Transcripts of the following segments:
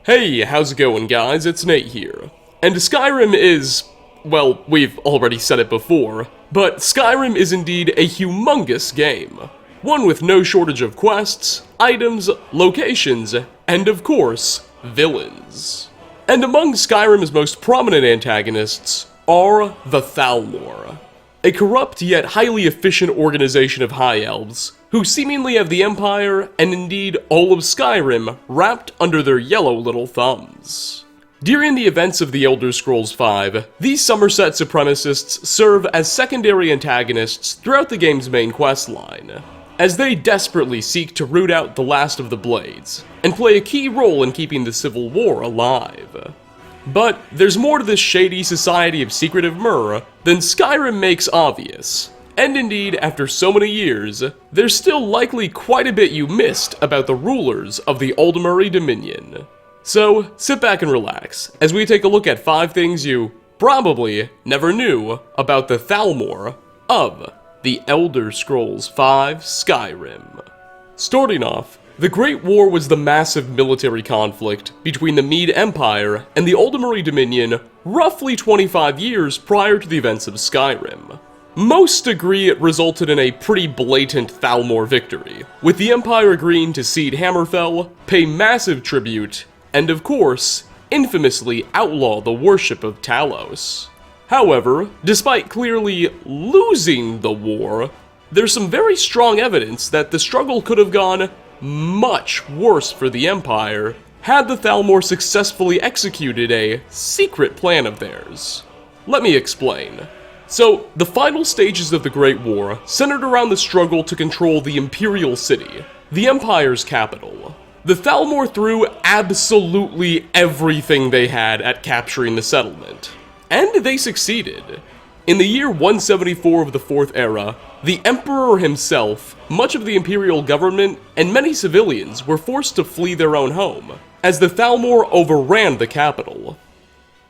Hey, how's it going, guys? It's Nate here. And Skyrim is, well, we've already said it before, but Skyrim is indeed a humongous game. One with no shortage of quests, items, locations, and of course, villains. And among Skyrim's most prominent antagonists are the Thalmor, a corrupt yet highly efficient organization of high elves who seemingly have the Empire, and indeed all of Skyrim, wrapped under their yellow little thumbs. During the events of the Elder Scrolls V, these Somerset supremacists serve as secondary antagonists throughout the game's main questline, as they desperately seek to root out the last of the Blades, and play a key role in keeping the Civil War alive. But there's more to this shady society of secretive myrrh than Skyrim makes obvious. And indeed, after so many years, there's still likely quite a bit you missed about the rulers of the Aldmeri Dominion. So, sit back and relax, as we take a look at 5 things you probably never knew about the Thalmor of the Elder Scrolls V Skyrim. Starting off, the Great War was the massive military conflict between the Mede Empire and the Aldmeri Dominion roughly 25 years prior to the events of Skyrim. Most agree it resulted in a pretty blatant Thalmor victory, with the Empire agreeing to cede Hammerfell, pay massive tribute, and of course, infamously outlaw the worship of Talos. However, despite clearly losing the war, there's some very strong evidence that the struggle could have gone much worse for the Empire had the Thalmor successfully executed a secret plan of theirs. Let me explain. So, the final stages of the Great War centered around the struggle to control the Imperial City, the Empire's capital. The Thalmor threw absolutely everything they had at capturing the settlement. And they succeeded. In the year 174 of the Fourth Era, the Emperor himself, much of the Imperial government, and many civilians were forced to flee their own home, as the Thalmor overran the capital.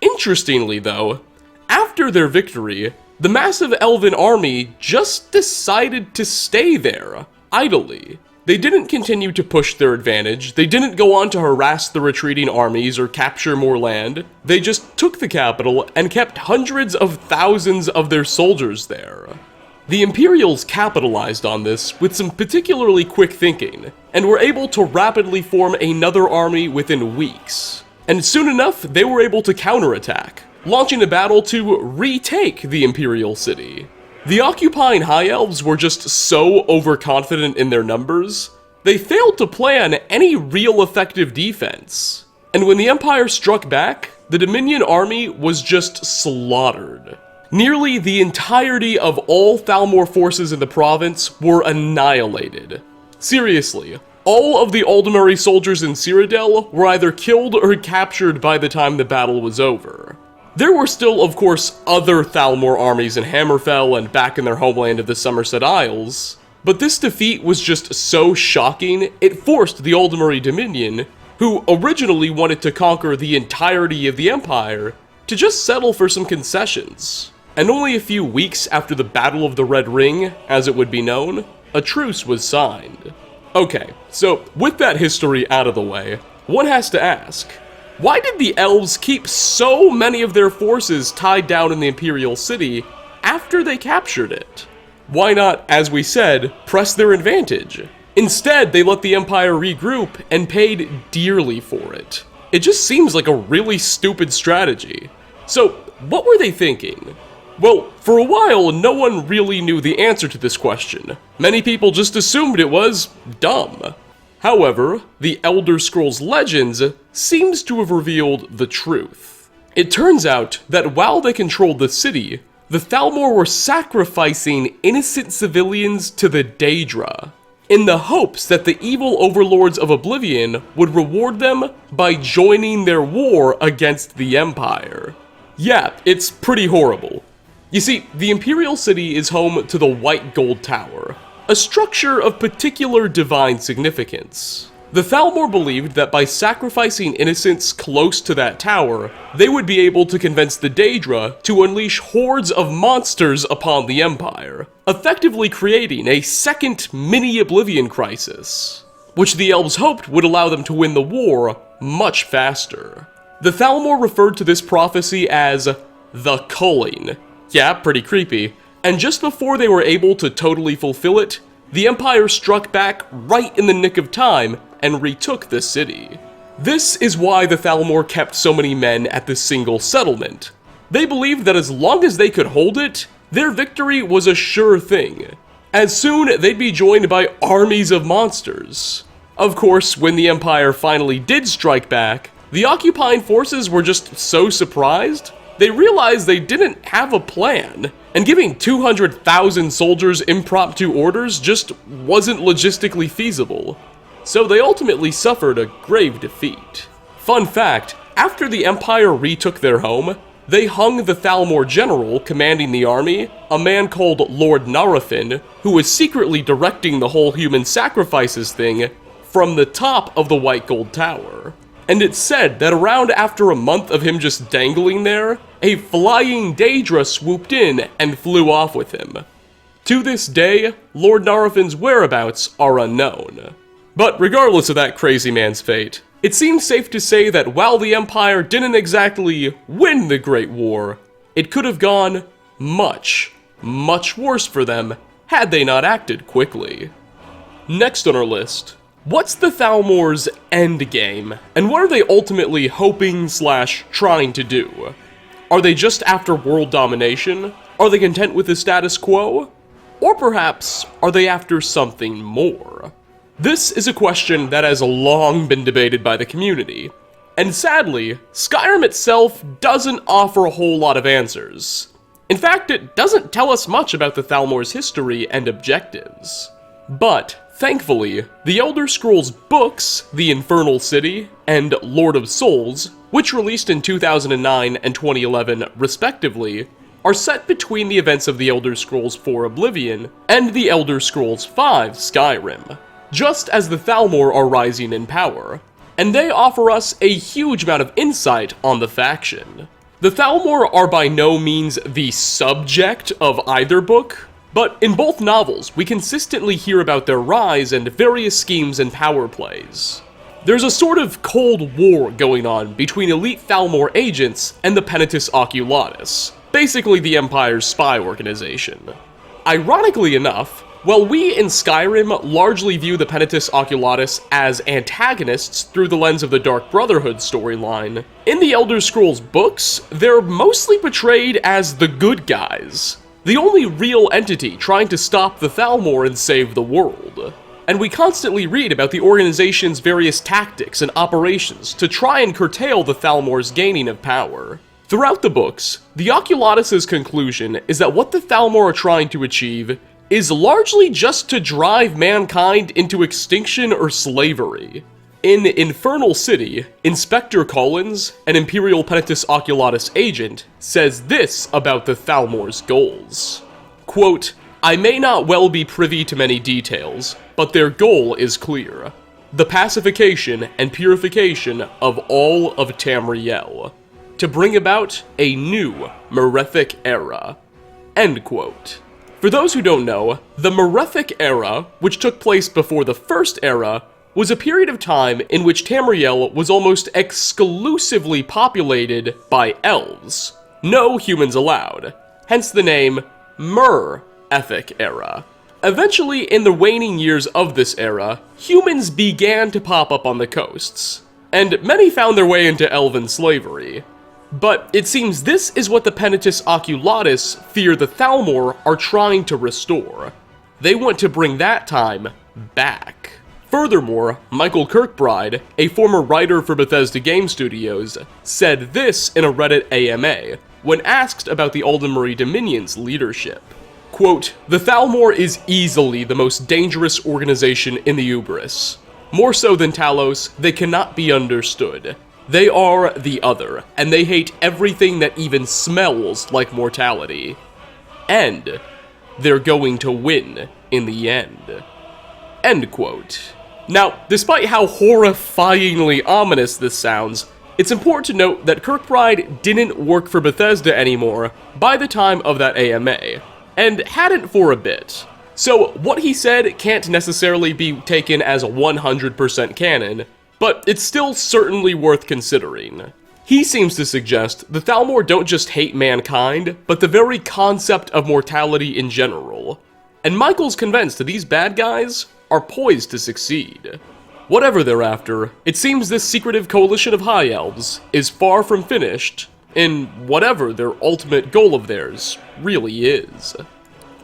Interestingly though, after their victory, the massive elven army just decided to stay there, idly. They didn't continue to push their advantage, they didn't go on to harass the retreating armies or capture more land, they just took the capital and kept hundreds of thousands of their soldiers there. The Imperials capitalized on this with some particularly quick thinking, and were able to rapidly form another army within weeks. And soon enough, they were able to counterattack, launching a battle to retake the Imperial City. The occupying High Elves were just so overconfident in their numbers, they failed to plan any real effective defense. And when the Empire struck back, the Dominion army was just slaughtered. Nearly the entirety of all Thalmor forces in the province were annihilated. Seriously, all of the Aldmeri soldiers in Cyrodiil were either killed or captured by the time the battle was over. There were still, of course, other Thalmor armies in Hammerfell and back in their homeland of the Somerset Isles, but this defeat was just so shocking, it forced the Aldmeri Dominion, who originally wanted to conquer the entirety of the Empire, to just settle for some concessions. And only a few weeks after the Battle of the Red Ring, as it would be known, a truce was signed. Okay, so with that history out of the way, one has to ask, why did the elves keep so many of their forces tied down in the Imperial City after they captured it? Why not, as we said, press their advantage? Instead, they let the Empire regroup and paid dearly for it. It just seems like a really stupid strategy. So, what were they thinking? Well, for a while, no one really knew the answer to this question. Many people just assumed it was dumb. However, the Elder Scrolls Legends seems to have revealed the truth. It turns out that while they controlled the city, the Thalmor were sacrificing innocent civilians to the Daedra, in the hopes that the evil overlords of Oblivion would reward them by joining their war against the Empire. Yeah, it's pretty horrible. You see, the Imperial City is home to the White Gold Tower, a structure of particular divine significance. The Thalmor believed that by sacrificing innocents close to that tower, they would be able to convince the Daedra to unleash hordes of monsters upon the Empire, effectively creating a second mini-Oblivion crisis, which the elves hoped would allow them to win the war much faster. The Thalmor referred to this prophecy as the culling. Yeah, pretty creepy. And just before they were able to totally fulfill it, the Empire struck back right in the nick of time and retook the city. This is why the Thalmor kept so many men at this single settlement. They believed that as long as they could hold it, their victory was a sure thing. As soon, they'd be joined by armies of monsters. Of course, when the Empire finally did strike back, the occupying forces were just so surprised, they realized they didn't have a plan, and giving 200,000 soldiers impromptu orders just wasn't logistically feasible. So they ultimately suffered a grave defeat. Fun fact, after the Empire retook their home, they hung the Thalmor general commanding the army, a man called Lord Narafin, who was secretly directing the whole human sacrifices thing, from the top of the White Gold Tower. And it's said that around after a month of him just dangling there, a flying Daedra swooped in and flew off with him. To this day, Lord Narafin's whereabouts are unknown. But regardless of that crazy man's fate, it seems safe to say that while the Empire didn't exactly win the Great War, it could have gone much, much worse for them had they not acted quickly. Next on our list, what's the Thalmor's endgame, and what are they ultimately hoping/trying to do? Are they just after world domination? Are they content with the status quo? Or perhaps, are they after something more? This is a question that has long been debated by the community, and sadly, Skyrim itself doesn't offer a whole lot of answers. In fact, it doesn't tell us much about the Thalmor's history and objectives. But, thankfully, the Elder Scrolls books, The Infernal City, and Lord of Souls, which released in 2009 and 2011 respectively, are set between the events of the Elder Scrolls IV Oblivion and the Elder Scrolls V Skyrim, just as the Thalmor are rising in power, and they offer us a huge amount of insight on the faction. The Thalmor are by no means the subject of either book, but in both novels, we consistently hear about their rise and various schemes and power plays. There's a sort of cold war going on between elite Thalmor agents and the Penitus Oculatus, basically the Empire's spy organization. Ironically enough, while we in Skyrim largely view the Penitus Oculatus as antagonists through the lens of the Dark Brotherhood storyline, in the Elder Scrolls books, they're mostly portrayed as the good guys, the only real entity trying to stop the Thalmor and save the world. And we constantly read about the organization's various tactics and operations to try and curtail the Thalmor's gaining of power. Throughout the books, the Oculatus' conclusion is that what the Thalmor are trying to achieve is largely just to drive mankind into extinction or slavery. In Infernal City, Inspector Collins, an Imperial Penitus Oculatus agent, says this about the Thalmor's goals. Quote, "I may not well be privy to many details, but their goal is clear. The pacification and purification of all of Tamriel, to bring about a new Merethic era." End quote. For those who don't know, the Merethic era, which took place before the First Era, was a period of time in which Tamriel was almost exclusively populated by elves. No humans allowed, hence the name Merethic era. Eventually, in the waning years of this era, humans began to pop up on the coasts, and many found their way into elven slavery. But it seems this is what the Penitus Oculatus fear the Thalmor are trying to restore. They want to bring that time back. Furthermore, Michael Kirkbride, a former writer for Bethesda Game Studios, said this in a Reddit AMA when asked about the Aldmeri Dominion's leadership. Quote, "The Thalmor is easily the most dangerous organization in the Ubris. More so than Talos, they cannot be understood. They are the other, and they hate everything that even smells like mortality. And they're going to win in the end." End quote. Now, despite how horrifyingly ominous this sounds, it's important to note that Kirkbride didn't work for Bethesda anymore by the time of that AMA, and hadn't for a bit. So what he said can't necessarily be taken as 100% canon, but it's still certainly worth considering. He seems to suggest the Thalmor don't just hate mankind, but the very concept of mortality in general. And Michael's convinced that these bad guys are poised to succeed. Whatever they're after, it seems this secretive coalition of High Elves is far from finished in whatever their ultimate goal of theirs really is.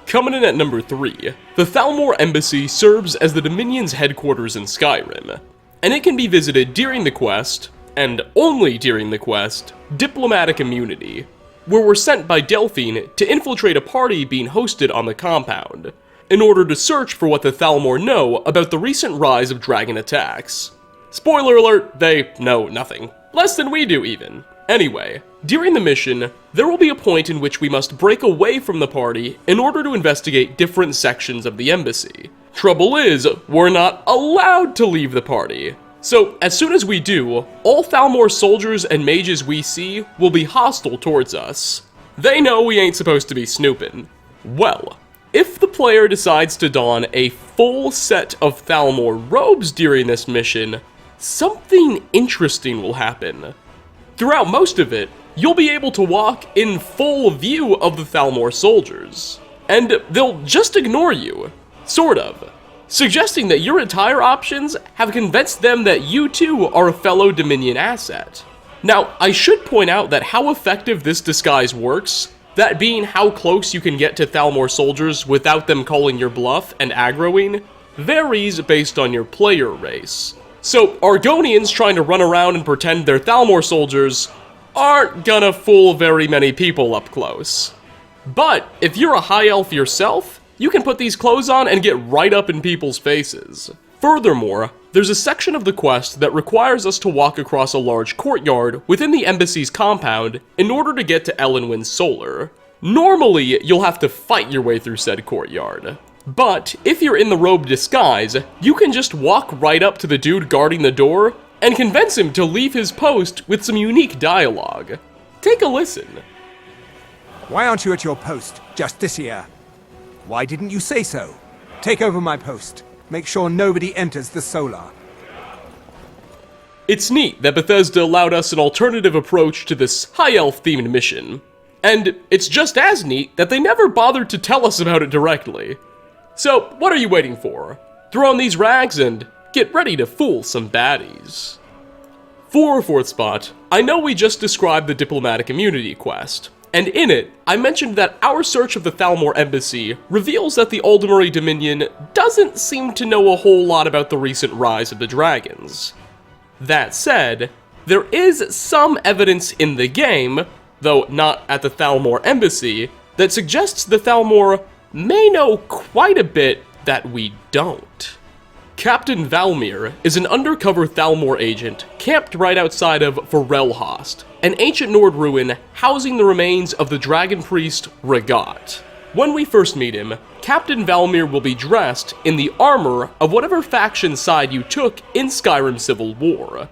Coming in at number 3, the Thalmor Embassy serves as the Dominion's headquarters in Skyrim, and it can be visited during the quest, and only during the quest, Diplomatic Immunity, where we're sent by Delphine to infiltrate a party being hosted on the compound, in order to search for what the Thalmor know about the recent rise of dragon attacks. Spoiler alert, they know nothing. Less than we do, even. Anyway, during the mission, there will be a point in which we must break away from the party in order to investigate different sections of the embassy. Trouble is, we're not allowed to leave the party. So, as soon as we do, all Thalmor soldiers and mages we see will be hostile towards us. They know we ain't supposed to be snooping. Well, if the player decides to don a full set of Thalmor robes during this mission, something interesting will happen. Throughout most of it, you'll be able to walk in full view of the Thalmor soldiers, and they'll just ignore you, sort of, suggesting that your attire options have convinced them that you too are a fellow Dominion asset. Now, I should point out that how effective this disguise works, that being how close you can get to Thalmor soldiers without them calling your bluff and aggroing, varies based on your player race. So, Argonians trying to run around and pretend they're Thalmor soldiers aren't gonna fool very many people up close. But, if you're a high elf yourself, you can put these clothes on and get right up in people's faces. Furthermore, there's a section of the quest that requires us to walk across a large courtyard within the embassy's compound in order to get to Elenwyn's Solar. Normally, you'll have to fight your way through said courtyard. But, if you're in the robe disguise, you can just walk right up to the dude guarding the door and convince him to leave his post with some unique dialogue. Take a listen. Why aren't you at your post, Justicia? Why didn't you say so? Take over my post. Make sure nobody enters the Solar. It's neat that Bethesda allowed us an alternative approach to this high elf themed mission. And it's just as neat that they never bothered to tell us about it directly. So, what are you waiting for? Throw on these rags and get ready to fool some baddies. For our 4th spot, I know we just described the Diplomatic Immunity quest, and in it, I mentioned that our search of the Thalmor Embassy reveals that the Aldmeri Dominion doesn't seem to know a whole lot about the recent rise of the dragons. That said, there is some evidence in the game, though not at the Thalmor Embassy, that suggests the Thalmor may know quite a bit that we don't. Captain Valmir is an undercover Thalmor agent camped right outside of Varelhost, an ancient Nord ruin housing the remains of the dragon priest Regat. When we first meet him, Captain Valmir will be dressed in the armor of whatever faction side you took in Skyrim Civil War.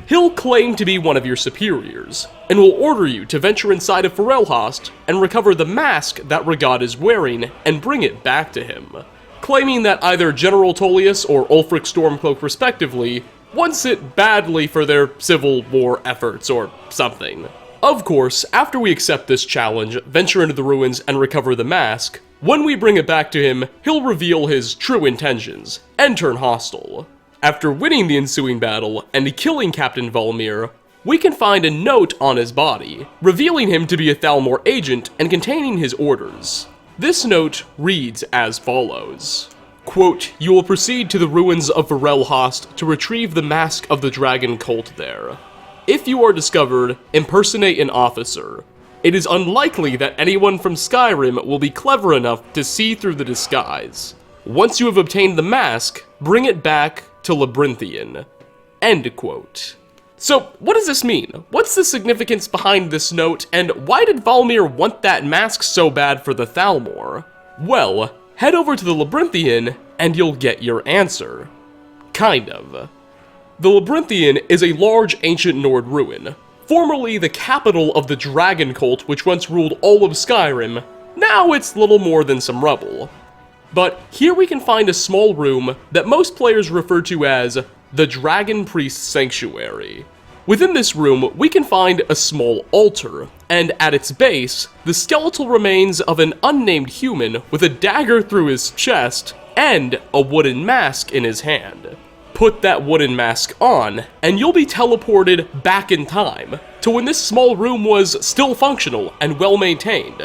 He'll claim to be one of your superiors, and will order you to venture inside of Varelhost and recover the mask that Regat is wearing and bring it back to him, claiming that either General Tullius or Ulfric Stormcloak respectively wants it badly for their Civil War efforts or something. Of course, after we accept this challenge, venture into the ruins and recover the mask, when we bring it back to him, he'll reveal his true intentions and turn hostile. After winning the ensuing battle and killing Captain Valmir, we can find a note on his body, revealing him to be a Thalmor agent and containing his orders. This note reads as follows. Quote, "You will proceed to the ruins of Varelhost to retrieve the mask of the dragon cult there. If you are discovered, impersonate an officer. It is unlikely that anyone from Skyrim will be clever enough to see through the disguise. Once you have obtained the mask, bring it back to Labyrinthian." End quote. So, what does this mean? What's the significance behind this note, and why did Valmir want that mask so bad for the Thalmor? Well, head over to the Labyrinthian, and you'll get your answer. Kind of. The Labyrinthian is a large ancient Nord ruin, formerly the capital of the dragon cult which once ruled all of Skyrim. Now it's little more than some rubble. But here we can find a small room that most players refer to as the Dragon Priest Sanctuary. Within this room, we can find a small altar, and at its base, the skeletal remains of an unnamed human with a dagger through his chest and a wooden mask in his hand. Put that wooden mask on, and you'll be teleported back in time to when this small room was still functional and well maintained.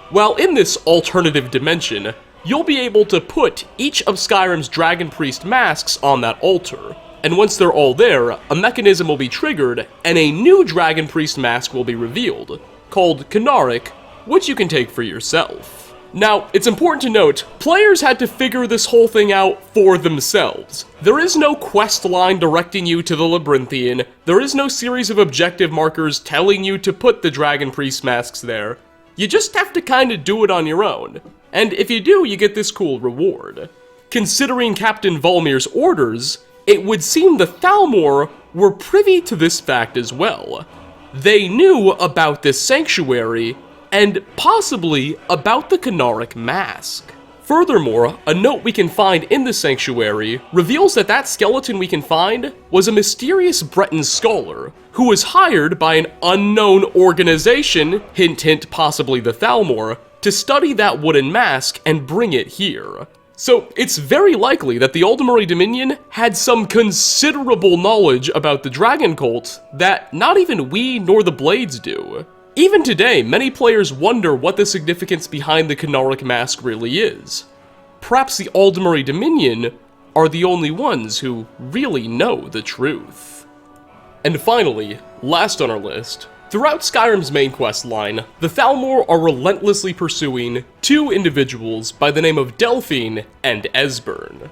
While in this alternative dimension, you'll be able to put each of Skyrim's Dragon Priest masks on that altar, and once they're all there, a mechanism will be triggered and a new Dragon Priest mask will be revealed, called Canaric, which you can take for yourself. Now, it's important to note, players had to figure this whole thing out for themselves. There is no quest line directing you to the Labyrinthian, there is no series of objective markers telling you to put the Dragon Priest masks there. You just have to kinda do it on your own. And if you do, you get this cool reward. Considering Captain Volmir's orders, it would seem the Thalmor were privy to this fact as well. They knew about this sanctuary, and possibly about the Canaric mask. Furthermore, a note we can find in the sanctuary reveals that that skeleton we can find was a mysterious Breton scholar who was hired by an unknown organization, hint hint possibly the Thalmor, to study that wooden mask and bring it here. So it's very likely that the Aldmeri Dominion had some considerable knowledge about the dragon cult that not even we nor the Blades do. Even today, many players wonder what the significance behind the Canaric mask really is. Perhaps the Aldmeri Dominion are the only ones who really know the truth. And finally, last on our list, throughout Skyrim's main quest line, the Thalmor are relentlessly pursuing two individuals by the name of Delphine and Esbern.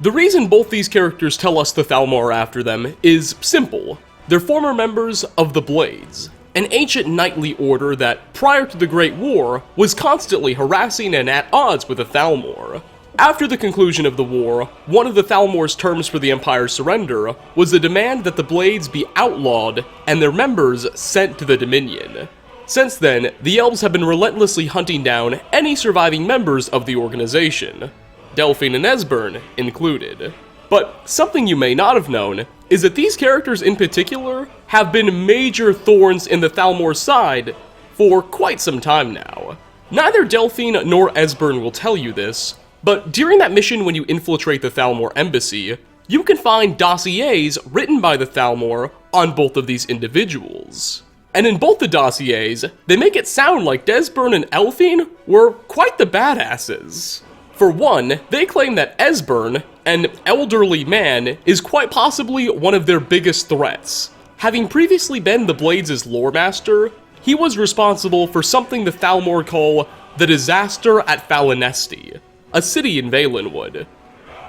The reason both these characters tell us the Thalmor are after them is simple. They're former members of the Blades, an ancient knightly order that, prior to the Great War, was constantly harassing and at odds with the Thalmor. After the conclusion of the war, one of the Thalmor's terms for the Empire's surrender was the demand that the Blades be outlawed and their members sent to the Dominion. Since then, the elves have been relentlessly hunting down any surviving members of the organization, Delphine and Esbern included. But something you may not have known is that these characters in particular have been major thorns in the Thalmor's side for quite some time now. Neither Delphine nor Esbern will tell you this, but during that mission when you infiltrate the Thalmor embassy, you can find dossiers written by the Thalmor on both of these individuals. And in both the dossiers, they make it sound like Esbern and Delphine were quite the badasses. For one, they claim that Esbern, an elderly man, is quite possibly one of their biggest threats. Having previously been the Blades' lore master, he was responsible for something the Thalmor call the disaster at Falinesti, a city in Valenwood.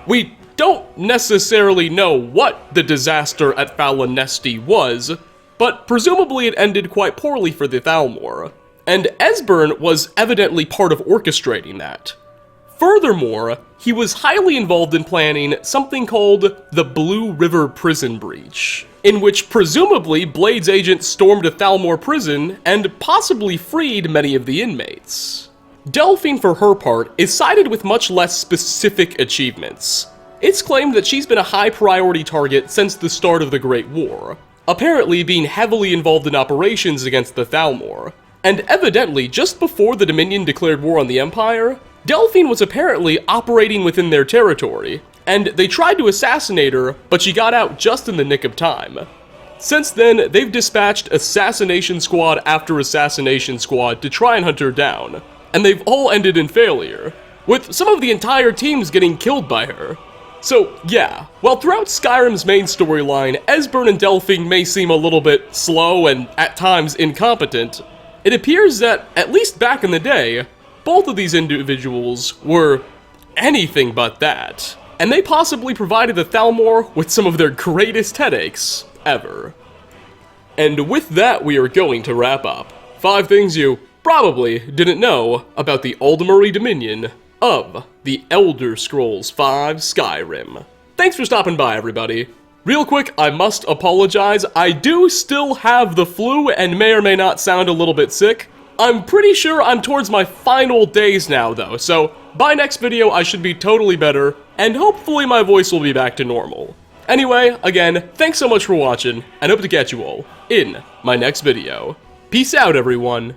We don't necessarily know what the disaster at Falinesti was, but presumably it ended quite poorly for the Thalmor, and Esbern was evidently part of orchestrating that. Furthermore, he was highly involved in planning something called the Blue River Prison Breach, in which presumably Blades agents stormed a Thalmor prison and possibly freed many of the inmates. Delphine, for her part, is cited with much less specific achievements. It's claimed that she's been a high priority target since the start of the Great War, apparently being heavily involved in operations against the Thalmor, and evidently just before the Dominion declared war on the Empire, Delphine was apparently operating within their territory, and they tried to assassinate her, but she got out just in the nick of time. Since then, they've dispatched assassination squad after assassination squad to try and hunt her down, and they've all ended in failure, with some of the entire teams getting killed by her. So yeah, while throughout Skyrim's main storyline, Esbern and Delphine may seem a little bit slow and at times incompetent, it appears that, at least back in the day, both of these individuals were anything but that, and they possibly provided the Thalmor with some of their greatest headaches ever. And with that, we are going to wrap up 5 things you probably didn't know about the Aldmeri Dominion of the Elder Scrolls V Skyrim. Thanks for stopping by, everybody. Real quick, I must apologize, I do still have the flu and may or may not sound a little bit sick. I'm pretty sure I'm towards my final days now though, so by next video I should be totally better, and hopefully my voice will be back to normal. Anyway, again, thanks so much for watching, and hope to catch you all in my next video. Peace out, everyone.